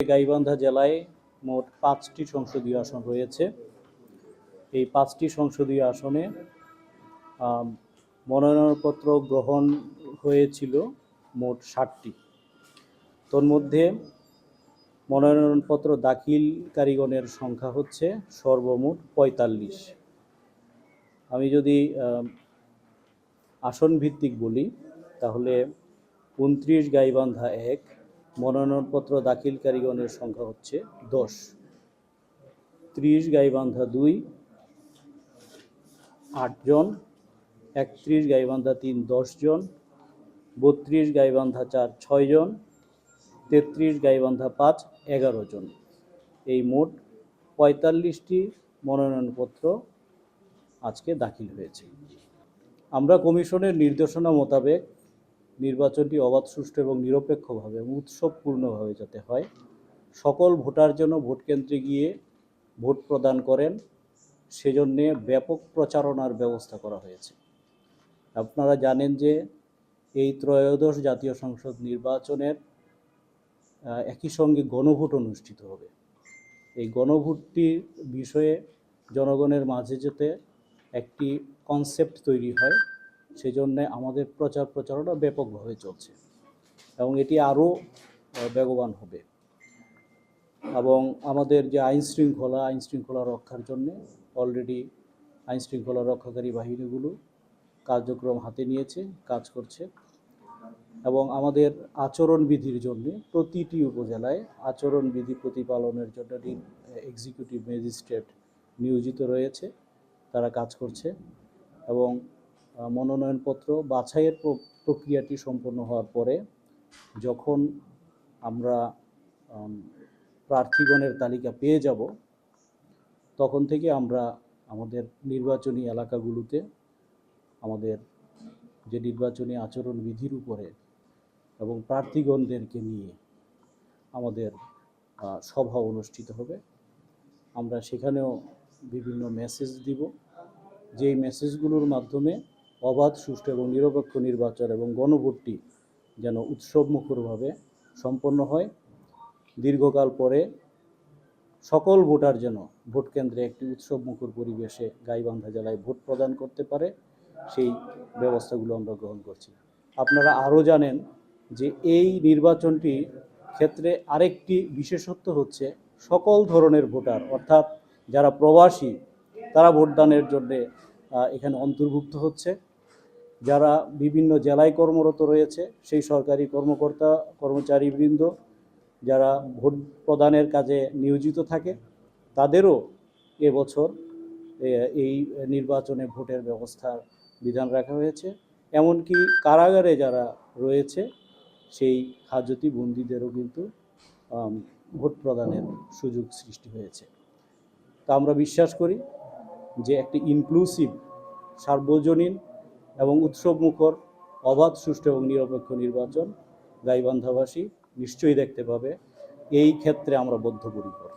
গাইবান্ধা জেলায় মোট 5টি সংসদীয় আসন রয়েছে। এই 5টি সংসদীয় আসনে মনোনয়নপত্র গ্রহণ হয়েছিল মোট 60টি। তন্মধ্যে মনোনয়নপত্র দাখিলকারীগণের সংখ্যা হচ্ছে সর্বমোট 45। আমি যদি আসন ভিত্তিক বলি তাহলে 29 গাইবান্ধা 1 মনোনয়নপত্র দাখিলকারীগণের সংখ্যা হচ্ছে 10। 30 গাইবান্ধা 2 8 জন, 31 গাইবান্ধা 3 10 জন, 32 গাইবান্ধা 4 6 জন, 33 গাইবান্ধা 5 11 জন। এই মোট 45টি মনোনয়নপত্র আজকে দাখিল হয়েছে। আমরা কমিশনের নির্দেশনা মোতাবেক নির্বাচনটি অবাধ, সুষ্ঠু এবং নিরপেক্ষভাবে এবং উৎসবপূর্ণভাবে যাতে হয়, সকল ভোটার যেন ভোট কেন্দ্রে গিয়ে ভোট প্রদান করেন, সেজন্যে ব্যাপক প্রচারণার ব্যবস্থা করা হয়েছে। আপনারা জানেন যে এই ত্রয়োদশ জাতীয় সংসদ নির্বাচনের একই সঙ্গে গণভোট অনুষ্ঠিত হবে। এই গণভোটটির বিষয়ে জনগণের মাঝে যাতে একটি কনসেপ্ট তৈরি হয়, সেজন্যে আমাদের প্রচারণা ব্যাপকভাবে চলছে এবং এটি আরও বেগবান হবে। এবং আমাদের যে আইনশৃঙ্খলা রক্ষার জন্যে অলরেডি আইনশৃঙ্খলা রক্ষাকারী বাহিনীগুলো কার্যক্রম হাতে নিয়েছে, কাজ করছে। এবং আমাদের আচরণবিধির জন্য প্রতিটি উপজেলায় আচরণবিধি প্রতিপালনের জন্য এক্সিকিউটিভ ম্যাজিস্ট্রেট নিয়োজিত রয়েছে, তারা কাজ করছে। এবং মনোনয়নপত্র বাছাইয়ের প্রক্রিয়াটি সম্পন্ন হওয়ার পরে যখন আমরা প্রার্থীগণের তালিকা পেয়ে যাব, তখন থেকে আমরা আমাদের নির্বাচনী এলাকাগুলোতে আমাদের যে নির্বাচনী আচরণবিধির উপরে এবং প্রার্থীগণদেরকে নিয়ে আমাদের সভা অনুষ্ঠিত হবে। আমরা সেখানেও বিভিন্ন মেসেজ দিব, যেই মেসেজগুলোর মাধ্যমে অবাধ, সুষ্ঠু এবং নিরপেক্ষ নির্বাচন এবং গণভোটটি যেন উৎসবমুখরভাবে সম্পন্ন হয়। দীর্ঘকাল পরে সকল ভোটার যেন ভোট কেন্দ্রে একটি উৎসবমুখর পরিবেশে গাইবান্ধা জেলায় ভোট প্রদান করতে পারে, সেই ব্যবস্থাগুলো আমরা গ্রহণ করছি। আপনারা আরও জানেন যে এই নির্বাচনটি ক্ষেত্রে আরেকটি বিশেষত্ব হচ্ছে সকল ধরনের ভোটার, অর্থাৎ যারা প্রবাসী তারা ভোটদানের জন্য এখানে অন্তর্ভুক্ত হচ্ছে। যারা বিভিন্ন জেলায় কর্মরত রয়েছে সেই সরকারি কর্মচারীবৃন্দ যারা ভোট প্রদানের কাজে নিয়োজিত থাকে, তাদেরও এবছর এই নির্বাচনে ভোটের ব্যবস্থার বিধান রাখা হয়েছে। এমনকি কারাগারে যারা রয়েছে সেই হাজতি বন্দীদেরও কিন্তু ভোট প্রদানের সুযোগ সৃষ্টি হয়েছে। তা আমরা বিশ্বাস করি যে একটি ইনক্লুসিভ, সার্বজনীন এবং উৎসবমুখর, অবাধ, সুষ্ঠু এবং নিরপেক্ষ নির্বাচন গাইবান্ধাবাসী নিশ্চয়ই দেখতে পাবে। এই ক্ষেত্রে আমরা বদ্ধপরিকর।